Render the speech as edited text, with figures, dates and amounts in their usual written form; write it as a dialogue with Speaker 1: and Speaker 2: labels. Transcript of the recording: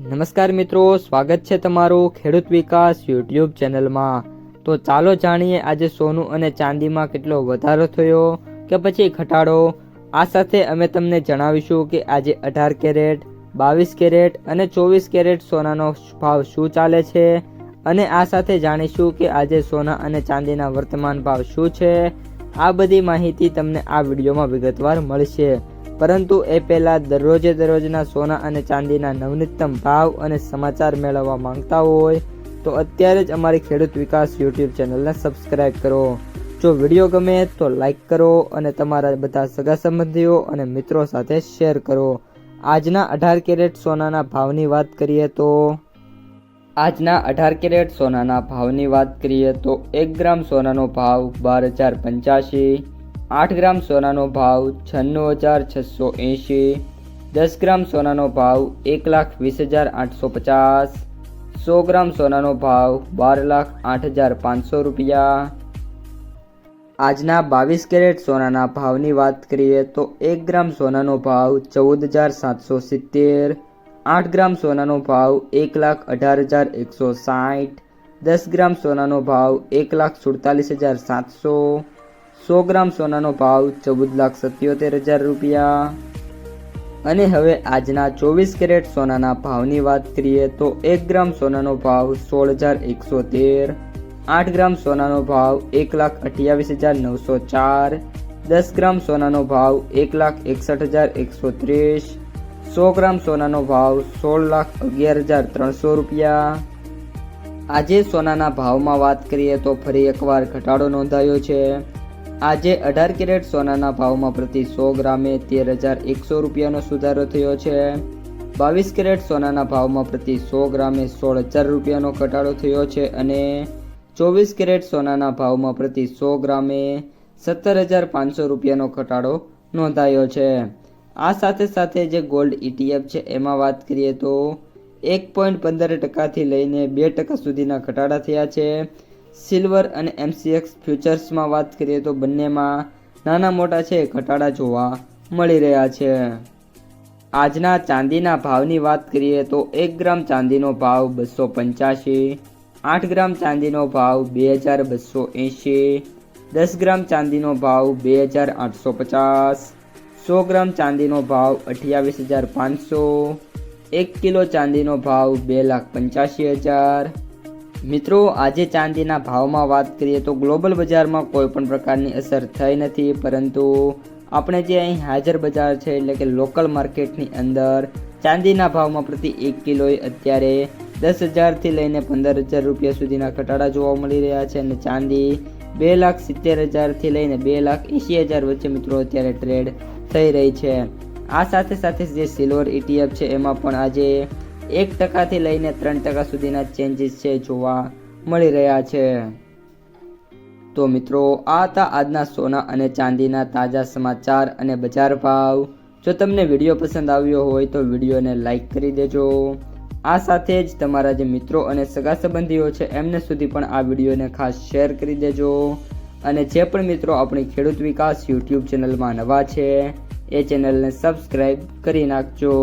Speaker 1: નમસ્કાર મિત્રો, સ્વાગત છે તમારું ખેડૂત વિકાસ યુટ્યુબ ચેનલમાં। તો ચાલો જાણીએ આજે સોનું અને ચાંદીમાં કેટલો વધારો થયો કે પછી ઘટાડો। આ સાથે અમે તમને જણાવીશું કે આજે 18 કેરેટ, 22 કેરેટ અને 24 કેરેટ સોનાનો ભાવ શું ચાલે છે અને આ સાથે જાણીશું કે આજે સોના અને ચાંદીના વર્તમાન ભાવ શું છે। આ બધી માહિતી તમને આ વિડીયોમાં વિગતવાર મળશે, પરંતુ એ પહેલાં દરરોજના સોના અને ચાંદીના નવનીતમ ભાવ અને સમાચાર મેળવવા માંગતા હોય તો અત્યારે જ અમારી ખેડૂત વિકાસ યુટ્યુબ ચેનલને સબસ્ક્રાઈબ કરો। જો વિડીયો ગમે તો લાઈક કરો અને તમારા બધા સગા સંબંધીઓ અને મિત્રો સાથે શેર કરો। આજના 18 કેરેટ સોનાના ભાવની વાત કરીએ તો આજના 18 કેરેટ સોનાના ભાવની વાત કરીએ તો 1 ગ્રામ સોનાનો ભાવ 12,085, 8 ગ્રામ સોનાનો ભાવ 96,680, 10 ગ્રામ સોનાનો ભાવ 1,20,850, 100 ગ્રામ સોનાનો ભાવ 12,08,500 રૂપિયા। આજના 22 કેરેટ સોનાના ભાવની વાત કરીએ તો 1 ગ્રામ સોનાનો ભાવ 14,770, 8 ગ્રામ સોનાનો ભાવ 1,18,160, 10 ગ્રામ સોનાનો ભાવ 1,47,700, 100 ગ્રામ સોનાનો ભાવ 14,77,000 રૂપિયા। અને હવે આજના 24 કેરેટ સોનાના ભાવની વાત કરીએ તો 1 ગ્રામ સોનાનો ભાવ 16,113, 8 ગ્રામ સોનાનો ભાવ 1,28,904, 10 ગ્રામ સોનાનો ભાવ 1,61,130, 100 ગ્રામ સોનાનો ભાવ 16,11,300 રૂપિયા। આજે સોનાના ભાવમાં વાત કરીએ તો ફરી એકવાર ઘટાડો નોંધાયો છે। આજે 18 કેરેટ સોનાના ભાવમાં પ્રતિ 100 ગ્રામે 13,100 રૂપિયાનો સુધારો થયો છે। 22 કેરેટ સોનાના ભાવમાં પ્રતિ 100 ગ્રામે 16,000 રૂપિયાનો ઘટાડો થયો છે અને 24 કેરેટ સોનાના ભાવમાં પ્રતિ 100 ગ્રામે 17,500 રૂપિયાનો ઘટાડો નોંધાયો છે। આ સાથે જે ગોલ્ડ ETF છે એમાં વાત કરીએ તો 1.15% લઈને 2% સુધીના ઘટાડા થયા છે। સિલ્વર અને MCX ફ્યુચર્સમાં વાત કરીએ તો બંનેમાં નાના મોટા છે ઘટાડા જોવા મળી રહ્યા છે। આજના ચાંદીના ભાવની વાત કરીએ તો 1 ગ્રામ ચાંદીનો ભાવ 285, 8 ગ્રામ ચાંદીનો ભાવ 2,280, 10 ગ્રામ ચાંદીનો ભાવ 2,850, 100 ગ્રામ ચાંદીનો ભાવ 28,500, 1 કિલો ચાંદીનો ભાવ 2,85,000। મિત્રો, આજે ચાંદીના ભાવમાં વાત કરીએ તો ગ્લોબલ બજારમાં કોઈ પણ પ્રકારની અસર થઈ નથી, પરંતુ આપણે જે અહીં હાજર બજાર છે એટલે કે લોકલ માર્કેટની અંદર ચાંદીના ભાવમાં પ્રતિ 1 કિલોએ અત્યારે 10,000થી લઈને 15,000 રૂપિયા સુધીના ઘટાડા જોવા મળી રહ્યા છે અને ચાંદી 2,70,000થી લઈને 2,80,000 વચ્ચે મિત્રો અત્યારે ટ્રેડ થઈ રહી છે। આ સાથે જે સિલ્વર ETF છે એમાં પણ આજે 1% લઈને 3% સુધીના ચેન્જીસ છે જોવા મળી રહ્યા છે। તો મિત્રો, આ હતા આજના સોના અને ચાંદીના તાજા સમાચાર અને બજાર ભાવ। જો તમને વિડીયો પસંદ આવ્યો હોય તો વિડીયોને લાઈક કરી દેજો। આ સાથે જ તમારા જે મિત્રો અને સગા સંબંધીઓ છે એમને સુધી પણ આ વિડીયોને ખાસ શેર કરી દેજો અને જે પણ મિત્રો આપણી ખેડૂત વિકાસ યુટ્યુબ ચેનલમાં નવા છે એ ચેનલને સબસ્ક્રાઈબ કરી નાખજો।